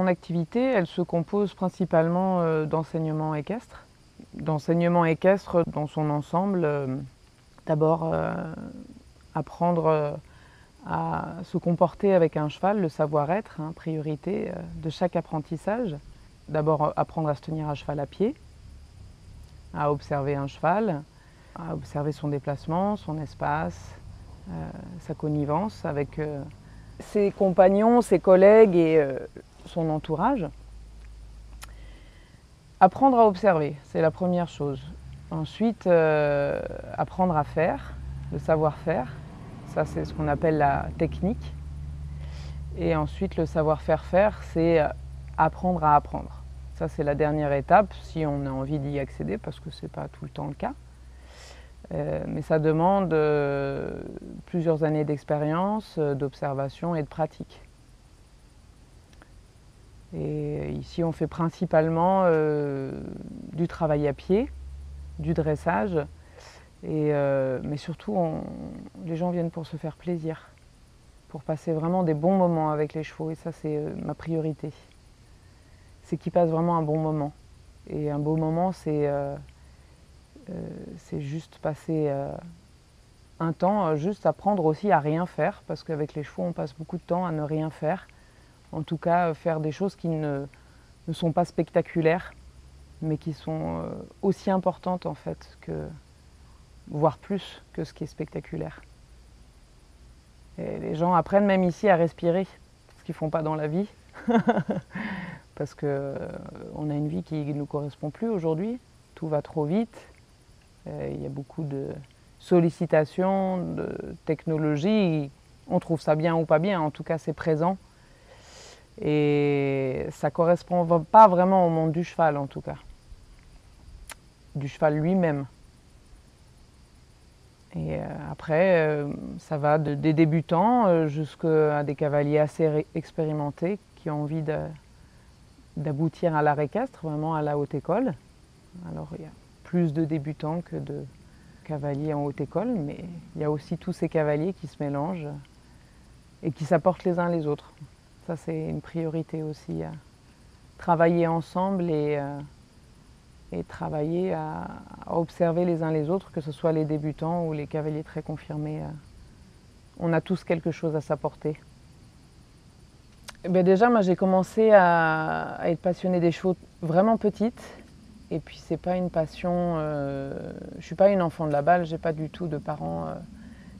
mon activité, elle se compose principalement d'enseignement équestre. D'enseignement équestre dans son ensemble, d'abord apprendre à se comporter avec un cheval, le savoir-être, hein, priorité de chaque apprentissage. D'abord apprendre à se tenir à cheval à pied, à observer un cheval, à observer son déplacement, son espace, sa connivence avec ses compagnons, ses collègues et son entourage. Apprendre à observer, c'est la première chose. Ensuite, apprendre à faire, le savoir-faire. Ça, c'est ce qu'on appelle la technique. Et ensuite, le savoir-faire faire, c'est apprendre à apprendre. Ça, c'est la dernière étape, si on a envie d'y accéder, parce que ce n'est pas tout le temps le cas. Mais ça demande plusieurs années d'expérience, d'observation et de pratique. Et ici, on fait principalement du travail à pied, du dressage, mais surtout, les gens viennent pour se faire plaisir, pour passer vraiment des bons moments avec les chevaux. Et ça, c'est ma priorité. C'est qu'ils passent vraiment un bon moment. Et un beau moment, c'est juste passer un temps, juste apprendre aussi à rien faire, parce qu'avec les chevaux, on passe beaucoup de temps à ne rien faire. En tout cas, faire des choses qui ne sont pas spectaculaires, mais qui sont aussi importantes en fait, voire plus que ce qui est spectaculaire. Et les gens apprennent même ici à respirer, ce qu'ils ne font pas dans la vie, parce qu'on a une vie qui ne nous correspond plus aujourd'hui, tout va trop vite, il y a beaucoup de sollicitations, de technologies, on trouve ça bien ou pas bien, en tout cas c'est présent. Et ça ne correspond pas vraiment au monde du cheval en tout cas, du cheval lui-même. Et après, ça va des débutants jusqu'à des cavaliers assez expérimentés qui ont envie d'aboutir à l'art équestre, vraiment à la haute école. Alors il y a plus de débutants que de cavaliers en haute école, mais il y a aussi tous ces cavaliers qui se mélangent et qui s'apportent les uns les autres. Ça, c'est une priorité aussi, travailler ensemble et travailler à observer les uns les autres, que ce soit les débutants ou les cavaliers très confirmés. On a tous quelque chose à s'apporter. Déjà, moi, j'ai commencé à être passionnée des chevaux vraiment petite. Et puis, c'est pas une passion... je suis pas une enfant de la balle, j'ai pas du tout de parents...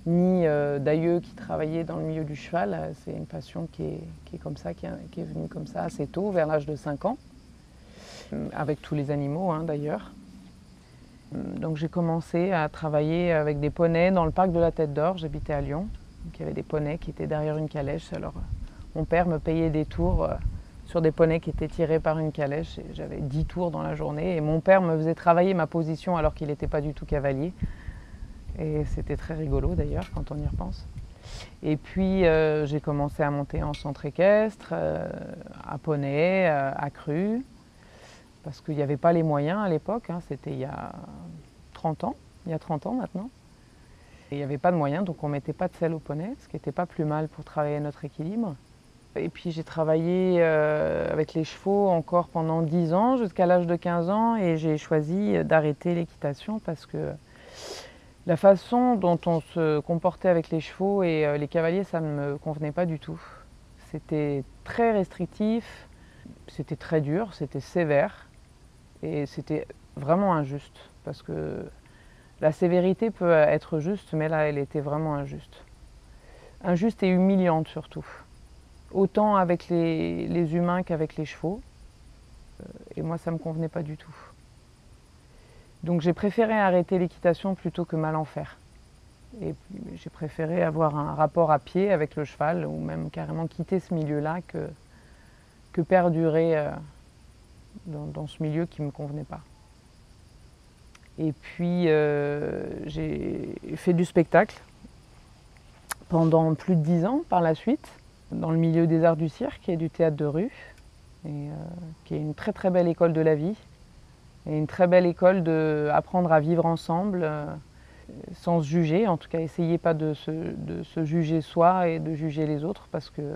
ni d'aïeux qui travaillaient dans le milieu du cheval. C'est une passion qui est comme ça, qui est venue comme ça assez tôt, vers l'âge de 5 ans, avec tous les animaux hein, d'ailleurs. Donc j'ai commencé à travailler avec des poneys dans le parc de la Tête d'Or, j'habitais à Lyon. Donc, il y avait des poneys qui étaient derrière une calèche. Alors mon père me payait des tours sur des poneys qui étaient tirés par une calèche. J'avais 10 tours dans la journée et mon père me faisait travailler ma position alors qu'il n'était pas du tout cavalier. Et c'était très rigolo d'ailleurs quand on y repense. Et puis j'ai commencé à monter en centre équestre, à poney, à cru, parce qu'il n'y avait pas les moyens à l'époque, hein, c'était il y a 30 ans maintenant. Et il n'y avait pas de moyens, donc on ne mettait pas de selle au poney, ce qui n'était pas plus mal pour travailler notre équilibre. Et puis j'ai travaillé avec les chevaux encore pendant 10 ans, jusqu'à l'âge de 15 ans, et j'ai choisi d'arrêter l'équitation parce que la façon dont on se comportait avec les chevaux et les cavaliers, ça ne me convenait pas du tout. C'était très restrictif, c'était très dur, c'était sévère et c'était vraiment injuste. Parce que la sévérité peut être juste, mais là, elle était vraiment injuste. Injuste et humiliante surtout. Autant avec les humains qu'avec les chevaux. Et moi, ça ne me convenait pas du tout. Donc j'ai préféré arrêter l'équitation plutôt que mal en faire. Et j'ai préféré avoir un rapport à pied avec le cheval ou même carrément quitter ce milieu-là que perdurer dans ce milieu qui ne me convenait pas. Et puis j'ai fait du spectacle pendant plus de 10 ans par la suite, dans le milieu des arts du cirque et du théâtre de rue, qui est une très très belle école de la vie. Et une très belle école d'apprendre à vivre ensemble sans se juger. En tout cas, essayez pas de se juger soi et de juger les autres parce que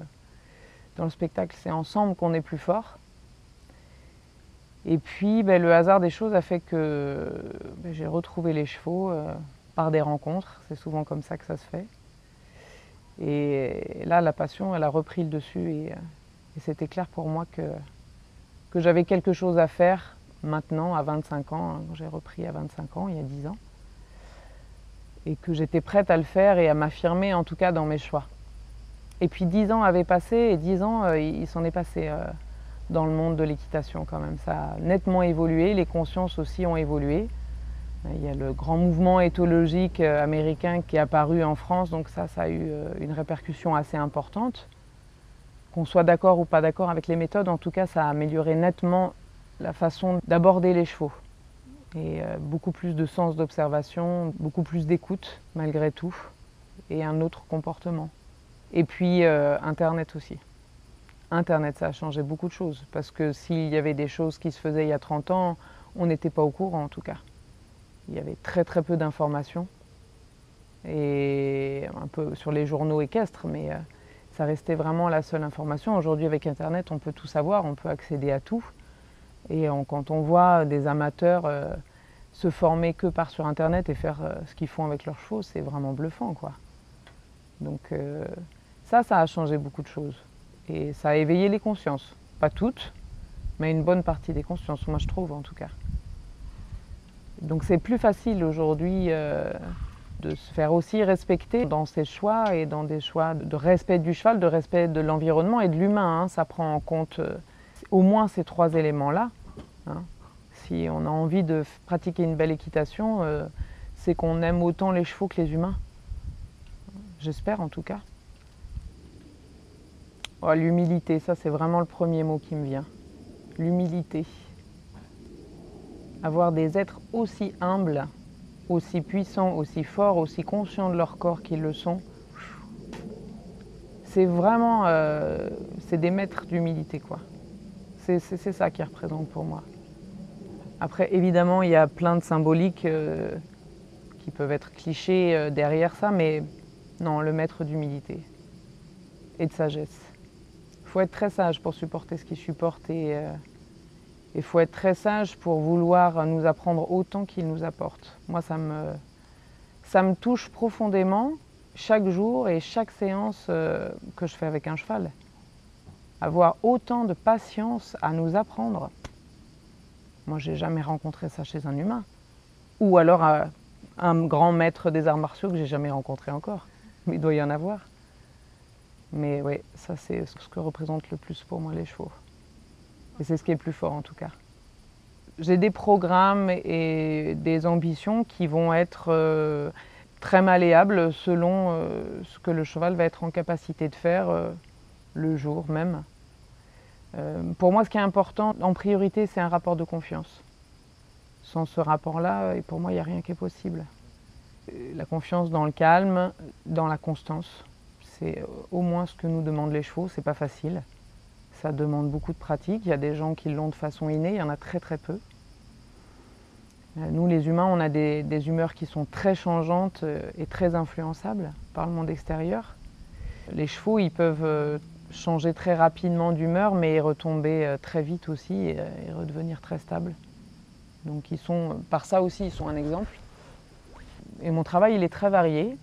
Dans le spectacle, c'est ensemble qu'on est plus fort. Et puis, le hasard des choses a fait que j'ai retrouvé les chevaux par des rencontres. C'est souvent comme ça que ça se fait. Et là, la passion, elle a repris le dessus. Et c'était clair pour moi que j'avais quelque chose à faire maintenant, à 25 ans. Hein, j'ai repris à 25 ans, il y a 10 ans. Et que j'étais prête à le faire et à m'affirmer, en tout cas, dans mes choix. Et puis 10 ans avaient passé, et 10 ans, il s'en est passé dans le monde de l'équitation quand même. Ça a nettement évolué, les consciences aussi ont évolué. Il y a le grand mouvement éthologique américain qui est apparu en France, donc ça a eu une répercussion assez importante. Qu'on soit d'accord ou pas d'accord avec les méthodes, en tout cas, ça a amélioré nettement la façon d'aborder les chevaux. Et beaucoup plus de sens d'observation, beaucoup plus d'écoute malgré tout, et un autre comportement. Et puis Internet aussi. Internet, ça a changé beaucoup de choses, parce que s'il y avait des choses qui se faisaient il y a 30 ans, on n'était pas au courant en tout cas. Il y avait très très peu d'informations, et un peu sur les journaux équestres, mais ça restait vraiment la seule information. Aujourd'hui avec Internet, on peut tout savoir, on peut accéder à tout. Et quand on voit des amateurs se former que sur Internet et faire ce qu'ils font avec leurs chevaux, c'est vraiment bluffant, quoi. Donc ça a changé beaucoup de choses. Et ça a éveillé les consciences. Pas toutes, mais une bonne partie des consciences, moi je trouve en tout cas. Donc c'est plus facile aujourd'hui de se faire aussi respecter dans ses choix et dans des choix de respect du cheval, de respect de l'environnement et de l'humain. Hein. Ça prend en compte au moins ces 3 éléments-là. Hein. Si on a envie de pratiquer une belle équitation, c'est qu'on aime autant les chevaux que les humains. J'espère en tout cas. Oh, l'humilité, ça c'est vraiment le premier mot qui me vient. L'humilité. Avoir des êtres aussi humbles, aussi puissants, aussi forts, aussi conscients de leur corps qu'ils le sont, c'est vraiment c'est des maîtres d'humilité, quoi. C'est ça qui représente pour moi. Après, évidemment, il y a plein de symboliques qui peuvent être clichés derrière ça, mais non, le maître d'humilité et de sagesse. Il faut être très sage pour supporter ce qu'il supporte et il faut être très sage pour vouloir nous apprendre autant qu'il nous apporte. Moi, ça me touche profondément chaque jour et chaque séance que je fais avec un cheval. Avoir autant de patience à nous apprendre. Moi, j'ai jamais rencontré ça chez un humain. Ou alors un grand maître des arts martiaux que j'ai jamais rencontré encore. Mais il doit y en avoir. Mais oui, ça c'est ce que représente le plus pour moi les chevaux. Et c'est ce qui est le plus fort en tout cas. J'ai des programmes et des ambitions qui vont être très malléables selon ce que le cheval va être en capacité de faire le jour même. Pour moi, ce qui est important en priorité, c'est un rapport de confiance. Sans ce rapport-là, pour moi, il n'y a rien qui est possible. La confiance dans le calme, dans la constance. C'est au moins ce que nous demandent les chevaux, c'est pas facile. Ça demande beaucoup de pratique. Il y a des gens qui l'ont de façon innée, il y en a très très peu. Nous les humains, on a des humeurs qui sont très changeantes et très influençables par le monde extérieur. Les chevaux, ils peuvent changer très rapidement d'humeur, mais retomber très vite aussi et redevenir très stables. Donc par ça aussi, ils sont un exemple. Et mon travail, il est très varié.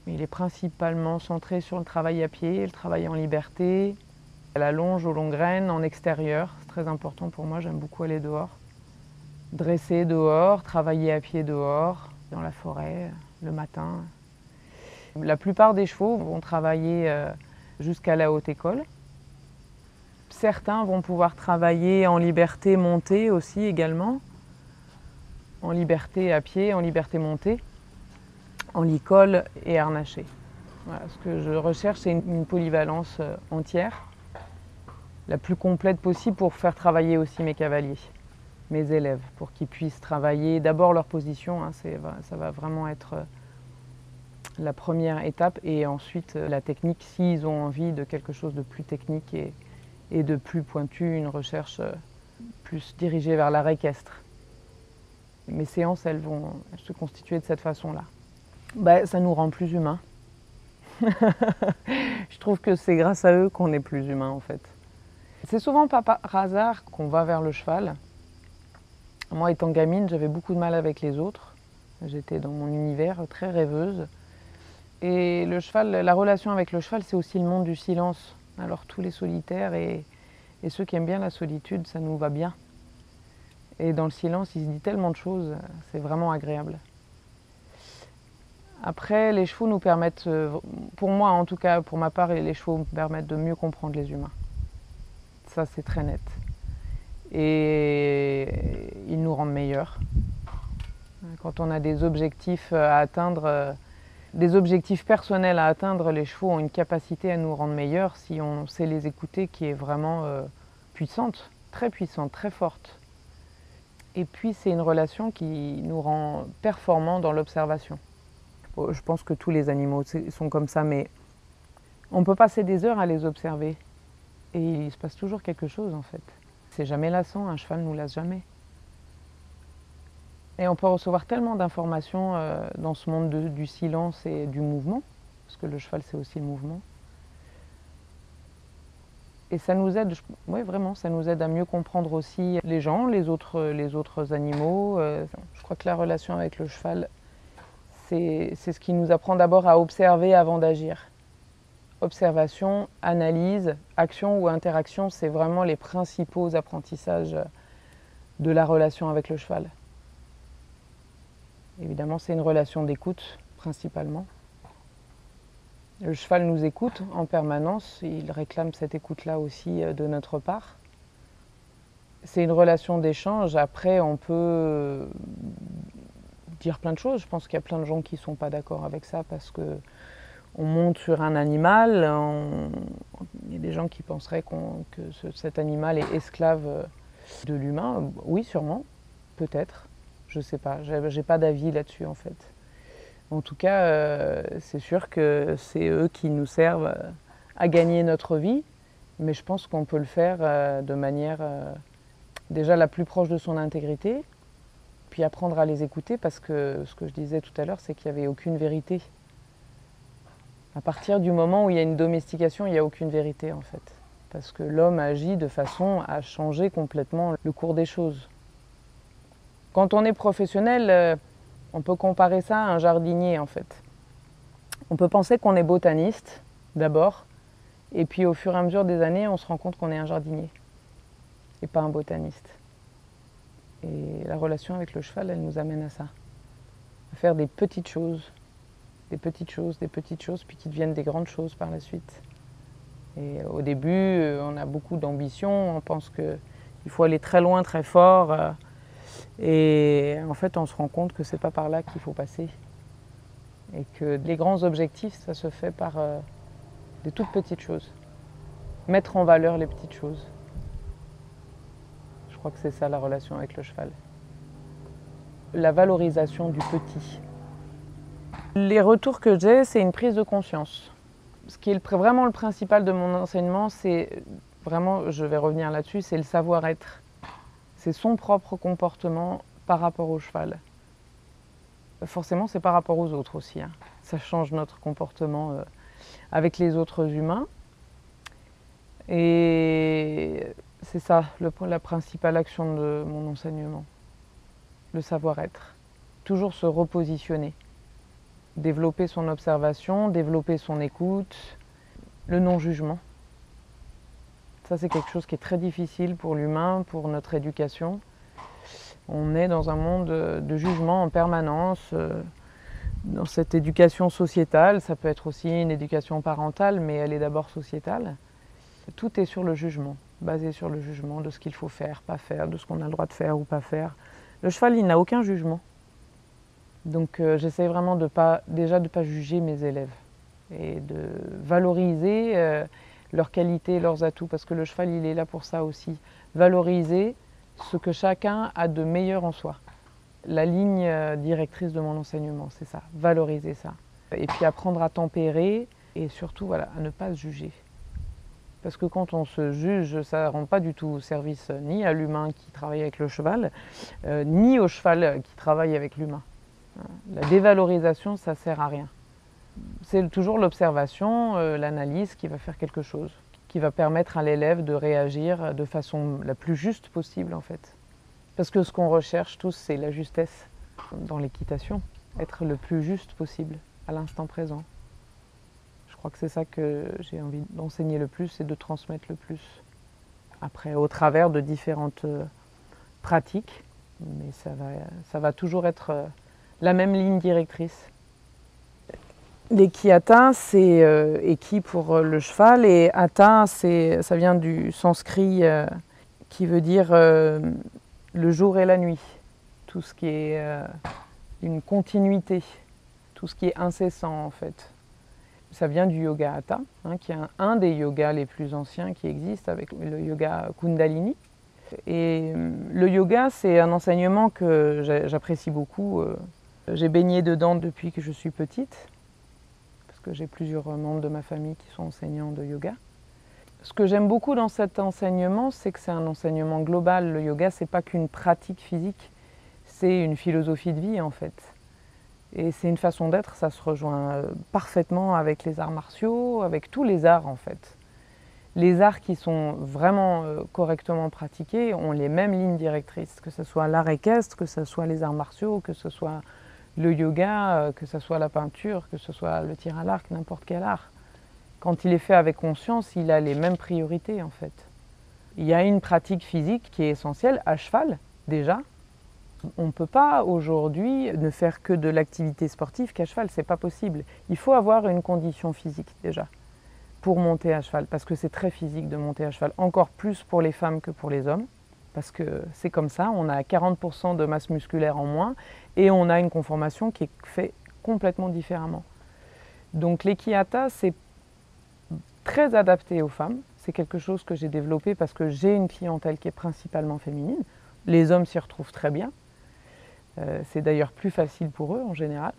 Il est principalement centré sur le travail à pied, le travail en liberté, à la longe, aux longues rênes, en extérieur. C'est très important pour moi, j'aime beaucoup aller dehors. Dresser dehors, travailler à pied dehors, dans la forêt, le matin. La plupart des chevaux vont travailler jusqu'à la haute école. Certains vont pouvoir travailler en liberté montée aussi également. En liberté à pied, en liberté montée. En licol et harnaché. Voilà, ce que je recherche, c'est une polyvalence entière, la plus complète possible pour faire travailler aussi mes cavaliers, mes élèves, pour qu'ils puissent travailler d'abord leur position, hein, ça va vraiment être la première étape, et ensuite la technique, s'ils ont envie de quelque chose de plus technique et de plus pointu, une recherche plus dirigée vers l'art équestre. Mes séances, elles vont se constituer de cette façon-là. Ça nous rend plus humains. Je trouve que c'est grâce à eux qu'on est plus humain en fait. C'est souvent pas par hasard qu'on va vers le cheval. Moi, étant gamine, j'avais beaucoup de mal avec les autres. J'étais dans mon univers, très rêveuse. Et le cheval, la relation avec le cheval, c'est aussi le monde du silence. Alors tous les solitaires et ceux qui aiment bien la solitude, ça nous va bien. Et dans le silence, il se dit tellement de choses, c'est vraiment agréable. Après, les chevaux nous permettent, pour moi en tout cas, pour ma part, les chevaux me permettent de mieux comprendre les humains. Ça, c'est très net. Et ils nous rendent meilleurs. Quand on a des objectifs à atteindre, des objectifs personnels à atteindre, les chevaux ont une capacité à nous rendre meilleurs si on sait les écouter qui est vraiment puissante, très forte. Et puis c'est une relation qui nous rend performants dans l'observation. Bon, je pense que tous les animaux sont comme ça, mais on peut passer des heures à les observer et il se passe toujours quelque chose en fait. C'est jamais lassant, un cheval ne nous lasse jamais. Et on peut recevoir tellement d'informations dans ce monde du silence et du mouvement, parce que le cheval c'est aussi le mouvement. Et ça nous aide, oui vraiment, ça nous aide à mieux comprendre aussi les gens, les autres animaux. Je crois que la relation avec le cheval, c'est ce qui nous apprend d'abord à observer avant d'agir. Observation, analyse, action ou interaction, c'est vraiment les principaux apprentissages de la relation avec le cheval. Évidemment, c'est une relation d'écoute, principalement. Le cheval nous écoute en permanence, il réclame cette écoute-là aussi de notre part. C'est une relation d'échange, après on peut dire plein de choses. Je pense qu'il y a plein de gens qui ne sont pas d'accord avec ça parce qu'on monte sur un animal, il y a des gens qui penseraient que cet animal est esclave de l'humain. Oui, sûrement, peut-être, je ne sais pas, j'ai pas d'avis là-dessus en fait. En tout cas, c'est sûr que c'est eux qui nous servent à gagner notre vie, mais je pense qu'on peut le faire de manière déjà la plus proche de son intégrité, puis apprendre à les écouter parce que ce que je disais tout à l'heure, c'est qu'il n'y avait aucune vérité. À partir du moment où il y a une domestication, il n'y a aucune vérité en fait, parce que l'homme agit de façon à changer complètement le cours des choses. Quand on est professionnel, on peut comparer ça à un jardinier en fait. On peut penser qu'on est botaniste d'abord, et puis au fur et à mesure des années, on se rend compte qu'on est un jardinier et pas un botaniste. Et la relation avec le cheval, elle nous amène à ça. À faire des petites choses, des petites choses, des petites choses, puis qui deviennent des grandes choses par la suite. Et au début, on a beaucoup d'ambition, on pense qu'il faut aller très loin, très fort. Et en fait, on se rend compte que c'est pas par là qu'il faut passer. Et que les grands objectifs, ça se fait par des toutes petites choses. Mettre en valeur les petites choses. Je crois que c'est ça la relation avec le cheval. La valorisation du petit. Les retours que j'ai, c'est une prise de conscience. Ce qui est vraiment le principal de mon enseignement, c'est vraiment, je vais revenir là-dessus, c'est le savoir-être. C'est son propre comportement par rapport au cheval. Forcément, c'est par rapport aux autres aussi. Ça change notre comportement avec les autres humains. Et c'est ça, la principale action de mon enseignement. Le savoir-être. Toujours se repositionner. Développer son observation, développer son écoute, le non-jugement. Ça, c'est quelque chose qui est très difficile pour l'humain, pour notre éducation. On est dans un monde de jugement en permanence, dans cette éducation sociétale. Ça peut être aussi une éducation parentale, mais elle est d'abord sociétale. Tout est sur le jugement, basé sur le jugement de ce qu'il faut faire, pas faire, de ce qu'on a le droit de faire ou pas faire. Le cheval, il n'a aucun jugement. Donc j'essaie vraiment de pas juger mes élèves et de valoriser leurs qualités, leurs atouts, parce que le cheval, il est là pour ça aussi. Valoriser ce que chacun a de meilleur en soi. La ligne directrice de mon enseignement, c'est ça, valoriser ça. Et puis apprendre à tempérer et surtout voilà, à ne pas se juger. Parce que quand on se juge, ça ne rend pas du tout service ni à l'humain qui travaille avec le cheval, ni au cheval qui travaille avec l'humain. La dévalorisation, ça ne sert à rien. C'est toujours l'observation, l'analyse qui va faire quelque chose, qui va permettre à l'élève de réagir de façon la plus juste possible en fait. Parce que ce qu'on recherche tous, c'est la justesse dans l'équitation, être le plus juste possible à l'instant présent. Je crois que c'est ça que j'ai envie d'enseigner le plus et de transmettre le plus. Après, au travers de différentes pratiques, mais ça va toujours être la même ligne directrice. L'Eki-Hatha, c'est Eki pour le cheval, et Hatha, ça vient du sanskrit qui veut dire le jour et la nuit. Tout ce qui est une continuité, tout ce qui est incessant en fait. Ça vient du yoga Hatha, qui est un des yogas les plus anciens qui existent, avec le yoga Kundalini. Et le yoga, c'est un enseignement que j'apprécie beaucoup. J'ai baigné dedans depuis que je suis petite, parce que j'ai plusieurs membres de ma famille qui sont enseignants de yoga. Ce que j'aime beaucoup dans cet enseignement, c'est que c'est un enseignement global. Le yoga, c'est pas qu'une pratique physique, c'est une philosophie de vie en fait. Et c'est une façon d'être, ça se rejoint parfaitement avec les arts martiaux, avec tous les arts en fait. Les arts qui sont vraiment correctement pratiqués ont les mêmes lignes directrices, que ce soit l'art équestre, que ce soit les arts martiaux, que ce soit le yoga, que ce soit la peinture, que ce soit le tir à l'arc, n'importe quel art. Quand il est fait avec conscience, il a les mêmes priorités en fait. Il y a une pratique physique qui est essentielle à cheval déjà. On ne peut pas aujourd'hui ne faire que de l'activité sportive qu'à cheval, c'est pas possible. Il faut avoir une condition physique déjà pour monter à cheval, parce que c'est très physique de monter à cheval, encore plus pour les femmes que pour les hommes, parce que c'est comme ça, on a 40% de masse musculaire en moins et on a une conformation qui est faite complètement différemment. Donc l'Eki-Hatha, c'est très adapté aux femmes, c'est quelque chose que j'ai développé parce que j'ai une clientèle qui est principalement féminine. Les hommes s'y retrouvent très bien. C'est d'ailleurs plus facile pour eux en général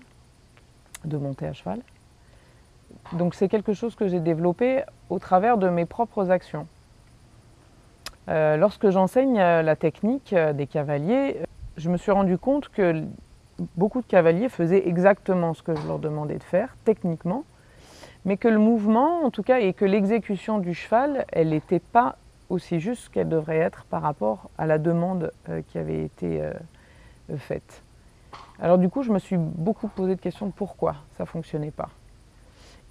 de monter à cheval. Donc c'est quelque chose que j'ai développé au travers de mes propres actions. Lorsque j'enseigne la technique des cavaliers, je me suis rendu compte que beaucoup de cavaliers faisaient exactement ce que je leur demandais de faire, techniquement, mais que le mouvement, en tout cas, et que l'exécution du cheval, elle n'était pas aussi juste qu'elle devrait être par rapport à la demande qui avait été faite. Alors du coup, je me suis beaucoup posé de questions de pourquoi ça ne fonctionnait pas.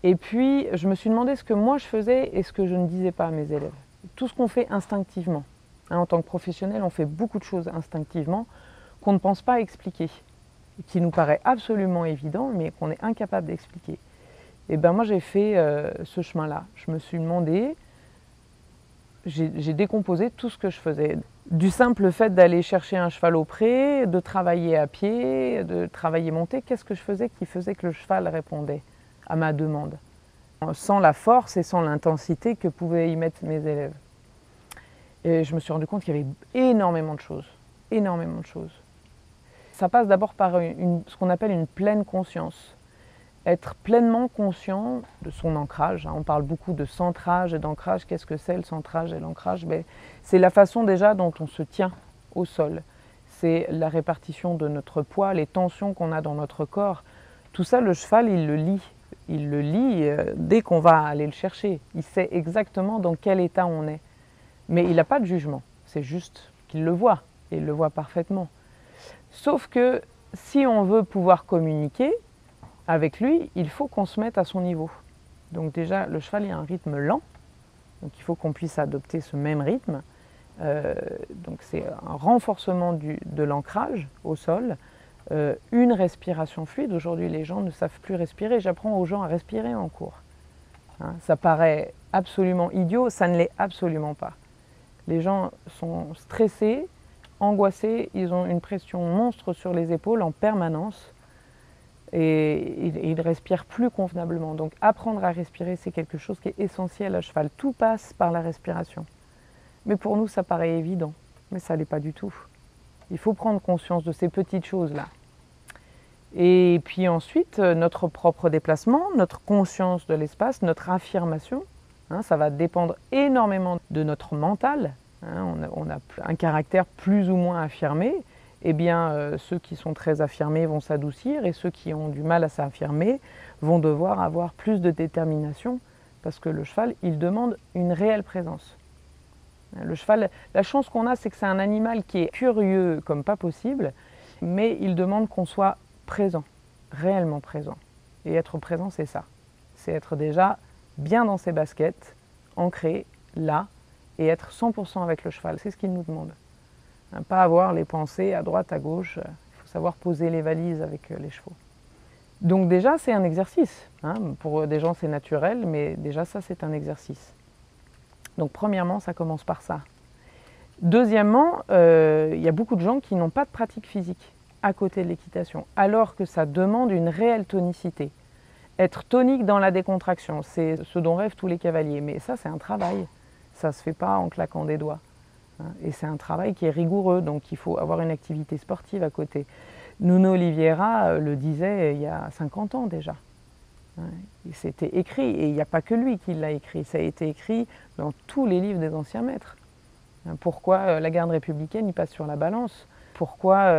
Et puis, je me suis demandé ce que moi je faisais et ce que je ne disais pas à mes élèves. Tout ce qu'on fait instinctivement. En tant que professionnel, on fait beaucoup de choses instinctivement qu'on ne pense pas expliquer, qui nous paraît absolument évident, mais qu'on est incapable d'expliquer. Et bien moi, j'ai fait ce chemin-là. Je me suis demandé, j'ai décomposé tout ce que je faisais. Du simple fait d'aller chercher un cheval au pré, de travailler à pied, de travailler monté, qu'est-ce que je faisais qui faisait que le cheval répondait à ma demande, sans la force et sans l'intensité que pouvaient y mettre mes élèves. Et je me suis rendu compte qu'il y avait énormément de choses, énormément de choses. Ça passe d'abord par ce qu'on appelle une pleine conscience. Être pleinement conscient de son ancrage. On parle beaucoup de centrage et d'ancrage. Qu'est-ce que c'est le centrage et l'ancrage? C'est la façon déjà dont on se tient au sol. C'est la répartition de notre poids, les tensions qu'on a dans notre corps. Tout ça, le cheval, il le lit. Il le lit dès qu'on va aller le chercher. Il sait exactement dans quel état on est. Mais il n'a pas de jugement. C'est juste qu'il le voit. Et il le voit parfaitement. Sauf que si on veut pouvoir communiquer avec lui, il faut qu'on se mette à son niveau. Donc déjà, le cheval, il y a un rythme lent. Donc il faut qu'on puisse adopter ce même rythme. Donc c'est un renforcement de l'ancrage au sol. Une respiration fluide. Aujourd'hui, les gens ne savent plus respirer. J'apprends aux gens à respirer en cours. Ça paraît absolument idiot, ça ne l'est absolument pas. Les gens sont stressés, angoissés, ils ont une pression monstre sur les épaules en permanence et ils ne respirent plus convenablement. Donc apprendre à respirer, c'est quelque chose qui est essentiel à cheval. Tout passe par la respiration. Mais pour nous, ça paraît évident, mais ça ne l'est pas du tout. Il faut prendre conscience de ces petites choses-là. Et puis ensuite, notre propre déplacement, notre conscience de l'espace, notre affirmation, ça va dépendre énormément de notre mental. On a un caractère plus ou moins affirmé eh bien, ceux qui sont très affirmés vont s'adoucir et ceux qui ont du mal à s'affirmer vont devoir avoir plus de détermination parce que le cheval, il demande une réelle présence. Le cheval, la chance qu'on a, c'est que c'est un animal qui est curieux comme pas possible, mais il demande qu'on soit présent, réellement présent. Et être présent, c'est ça. C'est être déjà bien dans ses baskets, ancré, là, et être 100% avec le cheval. C'est ce qu'il nous demande. Pas avoir les pensées à droite, à gauche. Il faut savoir poser les valises avec les chevaux. Donc déjà, c'est un exercice. Pour des gens, c'est naturel, mais déjà, ça, c'est un exercice. Donc premièrement, ça commence par ça. Deuxièmement, il y a beaucoup de gens qui n'ont pas de pratique physique à côté de l'équitation, alors que ça demande une réelle tonicité. Être tonique dans la décontraction, c'est ce dont rêvent tous les cavaliers. Mais ça, c'est un travail. Ça ne se fait pas en claquant des doigts. Et c'est un travail qui est rigoureux, donc il faut avoir une activité sportive à côté. Nuno Oliveira le disait il y a 50 ans déjà. C'était écrit, et il n'y a pas que lui qui l'a écrit, ça a été écrit dans tous les livres des anciens maîtres. Pourquoi la garde républicaine il passe sur la balance? Pourquoi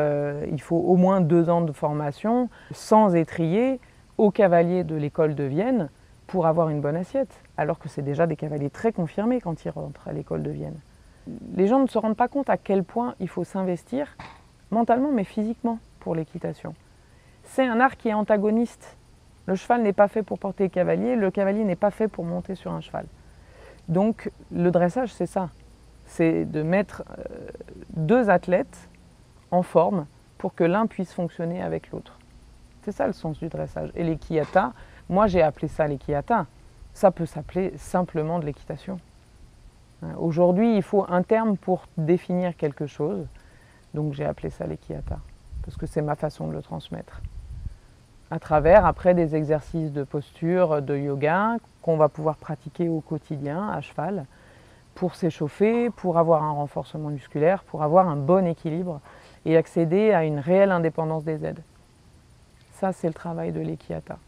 il faut au moins 2 ans de formation sans étrier aux cavaliers de l'école de Vienne pour avoir une bonne assiette, alors que c'est déjà des cavaliers très confirmés quand ils rentrent à l'école de Vienne. Les gens ne se rendent pas compte à quel point il faut s'investir mentalement mais physiquement pour l'équitation. C'est un art qui est antagoniste. Le cheval n'est pas fait pour porter le cavalier n'est pas fait pour monter sur un cheval. Donc le dressage, c'est ça. C'est de mettre 2 athlètes en forme pour que l'un puisse fonctionner avec l'autre. C'est ça le sens du dressage. Et l'équiata, moi j'ai appelé ça l'équiata. Ça peut s'appeler simplement de l'équitation. Aujourd'hui, il faut un terme pour définir quelque chose. Donc j'ai appelé ça l'équiata, parce que c'est ma façon de le transmettre. À travers, après, des exercices de posture, de yoga, qu'on va pouvoir pratiquer au quotidien, à cheval, pour s'échauffer, pour avoir un renforcement musculaire, pour avoir un bon équilibre et accéder à une réelle indépendance des aides. Ça, c'est le travail de l'équiata.